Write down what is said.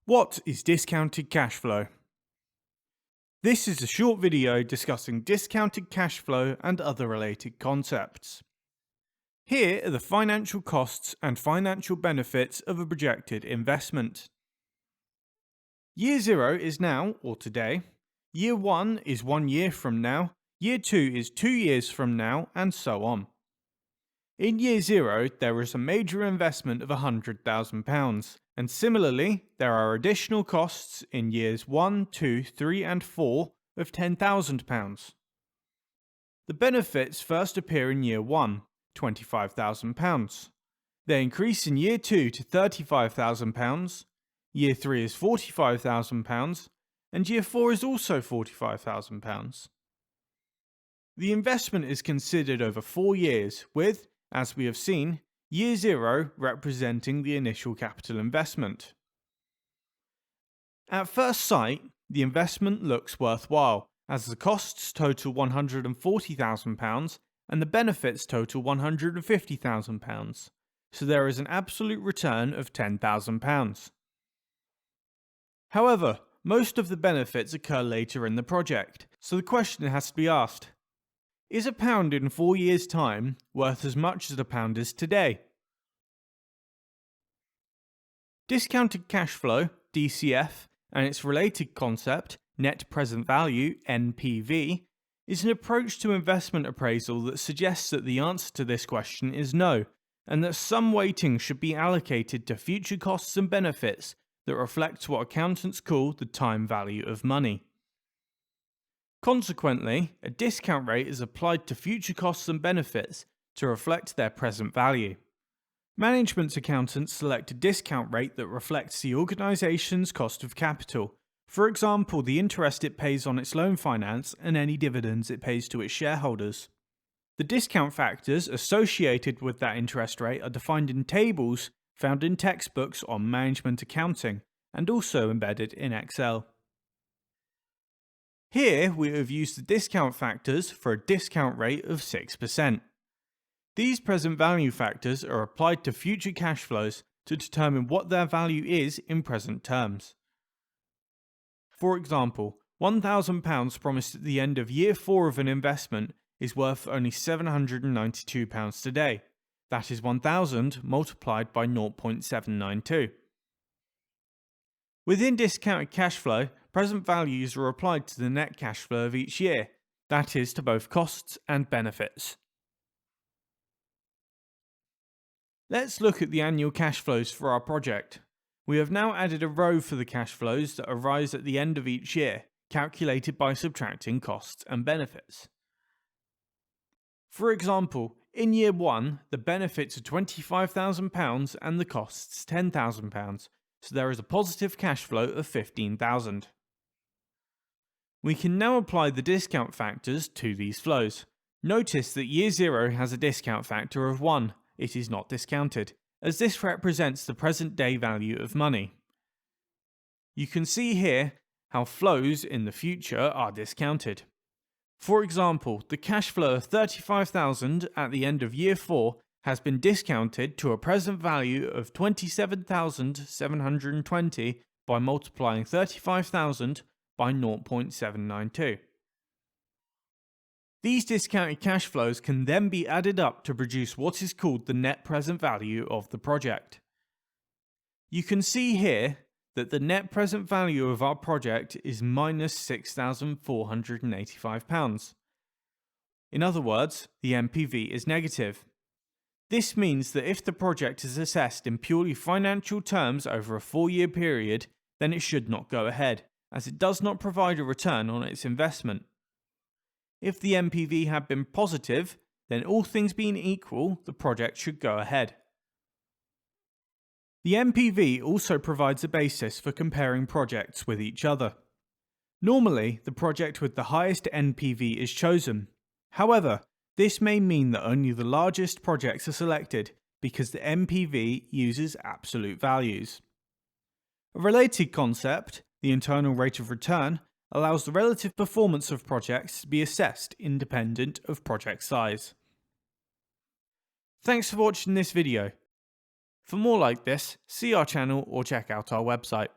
What is discounted cash flow? This is a short video discussing discounted cash flow and other related concepts. Here are the financial costs and financial benefits of a projected investment. Year 0 is now, or today. Year 1 is 1 year from now. Year 2 is 2 years from now, and so on. In year 0, there is a major investment of £100,000, and similarly, there are additional costs in years 1, 2, 3 and 4 of £10,000. The benefits first appear in year 1, £25,000. They increase in year 2 to £35,000, year 3 is £45,000, and year 4 is also £45,000. The investment is considered over 4 years with, as we have seen, year 0 representing the initial capital investment. At first sight, the investment looks worthwhile, as the costs total £140,000 and the benefits total £150,000, so there is an absolute return of £10,000. However, most of the benefits occur later in the project, so the question has to be asked: is a pound in 4 years' time worth as much as a pound is today? Discounted cash flow, DCF, and its related concept, net present value, NPV, is an approach to investment appraisal that suggests that the answer to this question is no, and that some weighting should be allocated to future costs and benefits that reflect what accountants call the time value of money. Consequently, a discount rate is applied to future costs and benefits to reflect their present value. Management accountants select a discount rate that reflects the organisation's cost of capital, for example the interest it pays on its loan finance and any dividends it pays to its shareholders. The discount factors associated with that interest rate are defined in tables found in textbooks on management accounting and also embedded in Excel. Here we have used the discount factors for a discount rate of 6%. These present value factors are applied to future cash flows to determine what their value is in present terms. For example, £1,000 promised at the end of year 4 of an investment is worth only £792 today. That is 1,000 multiplied by 0.792. Within discounted cash flow, present values are applied to the net cash flow of each year, that is, to both costs and benefits. Let's look at the annual cash flows for our project. We have now added a row for the cash flows that arise at the end of each year, calculated by subtracting costs and benefits. For example, in year 1, the benefits are £25,000 and the costs £10,000, so there is a positive cash flow of £15,000. We can now apply the discount factors to these flows. Notice that year 0 has a discount factor of 1. It is not discounted, as this represents the present day value of money. You can see here how flows in the future are discounted. For example, the cash flow of £35,000 at the end of year 4 has been discounted to a present value of £27,720 by multiplying £35,000 by 0.792. These discounted cash flows can then be added up to produce what is called the net present value of the project. You can see here that the net present value of our project is minus £6,485. In other words, the NPV is negative. This means that if the project is assessed in purely financial terms over a 4-year period, then it should not go ahead, as it does not provide a return on its investment. If the NPV had been positive, then all things being equal, the project should go ahead. The NPV also provides a basis for comparing projects with each other. Normally, the project with the highest NPV is chosen. However, this may mean that only the largest projects are selected because the NPV uses absolute values. A related concept, the internal rate of return, allows the relative performance of projects to be assessed independent of project size. Thanks for watching this video. For more like this, see our channel or check out our website.